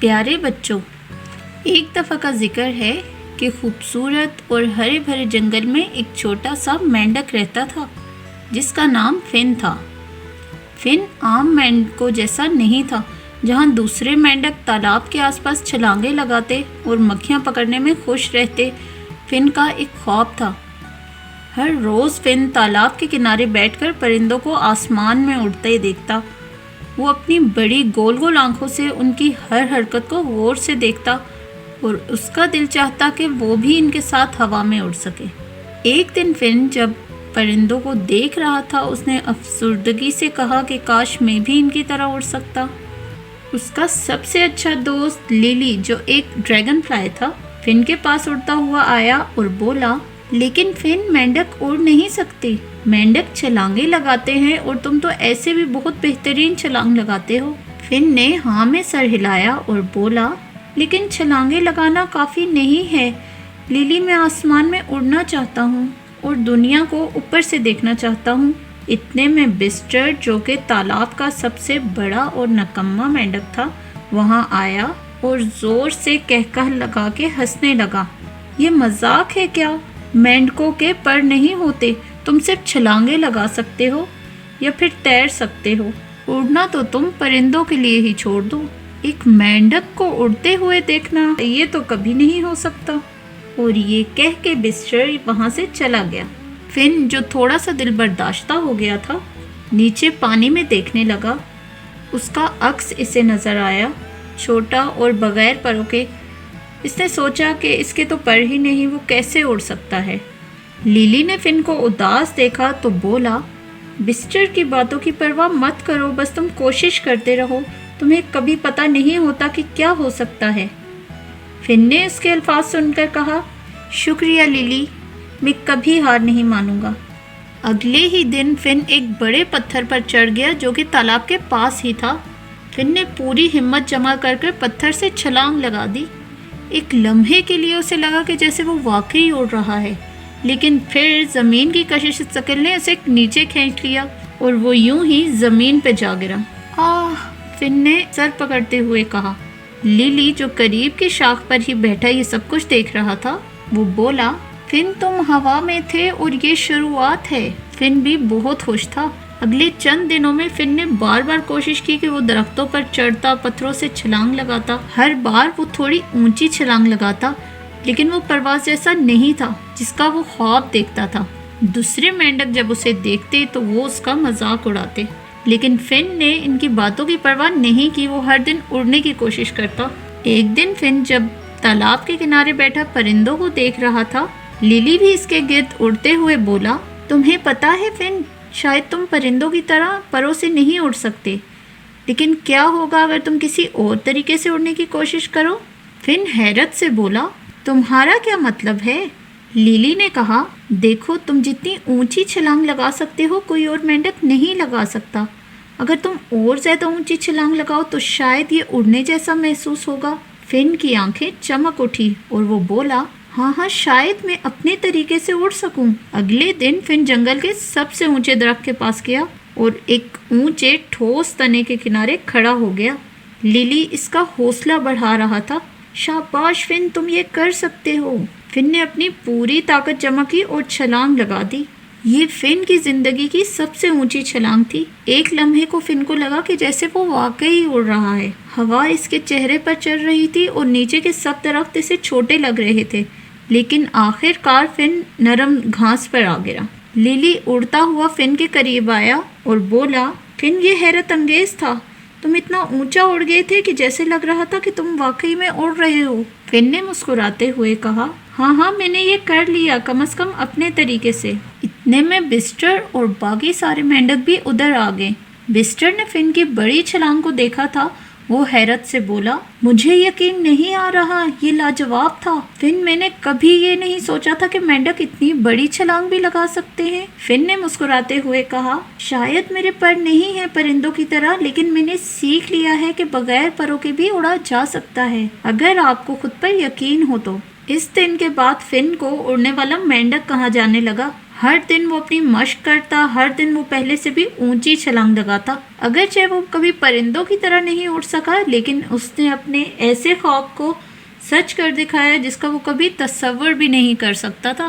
پیارے بچوں، ایک دفعہ کا ذکر ہے کہ خوبصورت اور ہرے بھرے جنگل میں ایک چھوٹا سا مینڈک رہتا تھا جس کا نام فن تھا۔ فن عام مینڈکوں جیسا نہیں تھا، جہاں دوسرے مینڈک تالاب کے آس پاس چھلانگیں لگاتے اور مکھیاں پکڑنے میں خوش رہتے۔ فن کا ایک خواب تھا۔ ہر روز فن تالاب کے کنارے بیٹھ کر پرندوں کو آسمان میں اڑتے دیکھتا۔ وہ اپنی بڑی گول گول آنکھوں سے ان کی ہر حرکت کو غور سے دیکھتا اور اس کا دل چاہتا کہ وہ بھی ان کے ساتھ ہوا میں اڑ سکے۔ ایک دن فن جب پرندوں کو دیکھ رہا تھا، اس نے افسردگی سے کہا کہ کاش میں بھی ان کی طرح اڑ سکتا۔ اس کا سب سے اچھا دوست لیلی، جو ایک ڈریگن فلائی تھا، فن کے پاس اڑتا ہوا آیا اور بولا، لیکن فن، مینڈک اڑ نہیں سکتے۔ مینڈک چھلانگیں لگاتے ہیں اور تم تو ایسے بھی بہت بہترین چھلانگ لگاتے ہو۔ فن نے ہاں میں سر ہلایا اور بولا، لیکن چھلانگیں لگانا کافی نہیں ہے لیلی، میں آسمان میں اڑنا چاہتا ہوں اور دنیا کو اوپر سے دیکھنا چاہتا ہوں۔ اتنے میں بسٹر، جو کہ تالاب کا سب سے بڑا اور نکما مینڈک تھا، وہاں آیا اور زور سے کہکہ لگا کے ہنسنے لگا۔ یہ مذاق ہے کیا؟ مینڈکوں کے پر نہیں ہوتے، تم صرف چھلانگیں لگا سکتے ہو یا پھر تیر سکتے ہو، اڑنا تو تم پرندوں کے لیے ہی چھوڑ دو۔ ایک مینڈک کو اڑتے ہوئے دیکھنا، یہ تو کبھی نہیں ہو سکتا۔ اور یہ کہہ کے بسٹر وہاں سے چلا گیا۔ فن، جو تھوڑا سا دل برداشتہ ہو گیا تھا، نیچے پانی میں دیکھنے لگا۔ اس کا عکس اسے نظر آیا، چھوٹا اور بغیر پروں کے۔ اس نے سوچا کہ اس کے تو پر ہی نہیں، وہ کیسے اڑ سکتا ہے۔ لیلی نے فن کو اداس دیکھا تو بولا، بسٹر کی باتوں کی پرواہ مت کرو، بس تم کوشش کرتے رہو، تمہیں کبھی پتہ نہیں ہوتا کہ کیا ہو سکتا ہے۔ فن نے اس کے الفاظ سن کر کہا، شکریہ لیلی، میں کبھی ہار نہیں مانوں گا۔ اگلے ہی دن فن ایک بڑے پتھر پر چڑھ گیا جو کہ تالاب کے پاس ہی تھا۔ فن نے پوری ہمت جمع کر پتھر سے چھلانگ لگا دی۔ ایک لمحے کے لیے اسے لگا کہ جیسے وہ واقعی اڑ رہا ہے، لیکن پھر زمین کی کشش ثقل نے اسے نیچے کھینچ لیا اور وہ یوں ہی زمین پہ جا گرا۔ آہ! فن نے سر پکڑتے ہوئے کہا۔ لیلی، جو قریب کی شاخ پر ہی بیٹھا یہ سب کچھ دیکھ رہا تھا، وہ بولا، فن تم ہوا میں تھے اور یہ شروعات ہے۔ فن بھی بہت خوش تھا۔ اگلے چند دنوں میں فن نے بار بار کوشش کی کہ وہ درختوں پر چڑھتا، پتھروں سے چھلانگ لگاتا۔ ہر بار وہ تھوڑی اونچی چھلانگ لگاتا، لیکن وہ پرواز جیسا نہیں تھا جس کا وہ خواب دیکھتا تھا۔ دوسرے مینڈک جب اسے دیکھتے تو وہ اس کا مذاق اڑاتے، لیکن فن نے ان کی باتوں کی پرواہ نہیں کی۔ وہ ہر دن اڑنے کی کوشش کرتا۔ ایک دن فن جب تالاب کے کنارے بیٹھا پرندوں کو دیکھ رہا تھا، لیلی بھی اس کے گرد اڑتے ہوئے بولا، تمہیں پتا ہے فن، شاید تم پرندوں کی طرح پروں سے نہیں اڑ سکتے، لیکن کیا ہوگا اگر تم کسی اور طریقے سے اڑنے کی کوشش کرو؟ فن حیرت سے بولا، تمہارا کیا مطلب ہے؟ لیلی نے کہا، دیکھو، تم جتنی اونچی چھلانگ لگا سکتے ہو کوئی اور مینڈک نہیں لگا سکتا۔ اگر تم اور زیادہ اونچی چھلانگ لگاؤ تو شاید یہ اڑنے جیسا محسوس ہوگا۔ فن کی آنکھیں چمک اٹھی اور وہ بولا، ہاں، شاید میں اپنے طریقے سے اڑ سکوں۔ اگلے دن فن جنگل کے سب سے اونچے درخت کے پاس گیا اور ایک اونچے ٹھوس تنے کے کنارے کھڑا ہو گیا۔ لیلی اس کا حوصلہ بڑھا رہا تھا۔ شاباش فن، تم یہ کر سکتے ہو۔ فن نے اپنی پوری طاقت جمع کی اور چھلانگ لگا دی۔ یہ فن کی زندگی کی سب سے اونچی چھلانگ تھی۔ ایک لمحے کو فن کو لگا کہ جیسے وہ واقعی اڑ رہا ہے۔ ہوا اس کے چہرے پر چل رہی تھی اور نیچے کے سب درخت اسے چھوٹے لگ رہے تھے، لیکن آخر کار فن نرم گھاس پر آ گرا۔ لیلی اڑتا ہوا فن کے قریب آیا اور بولا، فن، یہ حیرت انگیز تھا، تم اتنا اونچا اڑ گئے تھے کہ جیسے لگ رہا تھا کہ تم واقعی میں اڑ رہے ہو۔ فن نے مسکراتے ہوئے کہا، ہاں، میں نے یہ کر لیا، کم از کم اپنے طریقے سے۔ اتنے میں بسٹر اور باقی سارے مینڈک بھی ادھر آ گئے۔ بسٹر نے فن کی بڑی چھلانگ کو دیکھا تھا۔ وہ حیرت سے بولا، مجھے یقین نہیں آ رہا، یہ لاجواب تھا۔ فن، میں نے کبھی یہ نہیں سوچا تھا کہ مینڈک اتنی بڑی چھلانگ بھی لگا سکتے ہیں۔ فن نے مسکراتے ہوئے کہا، شاید میرے پر نہیں ہیں پرندوں کی طرح، لیکن میں نے سیکھ لیا ہے کہ بغیر پروں کے بھی اڑا جا سکتا ہے، اگر آپ کو خود پر یقین ہو تو۔ اس دن کے بعد فن کو اڑنے والا مینڈک کہا جانے لگا۔ ہر دن وہ اپنی مشق کرتا، ہر دن وہ پہلے سے بھی اونچی چھلانگ لگاتا۔ اگرچہ وہ کبھی پرندوں کی طرح نہیں اڑ سکا، لیکن اس نے اپنے ایسے خواب کو سچ کر دکھایا جس کا وہ کبھی تصور بھی نہیں کر سکتا تھا۔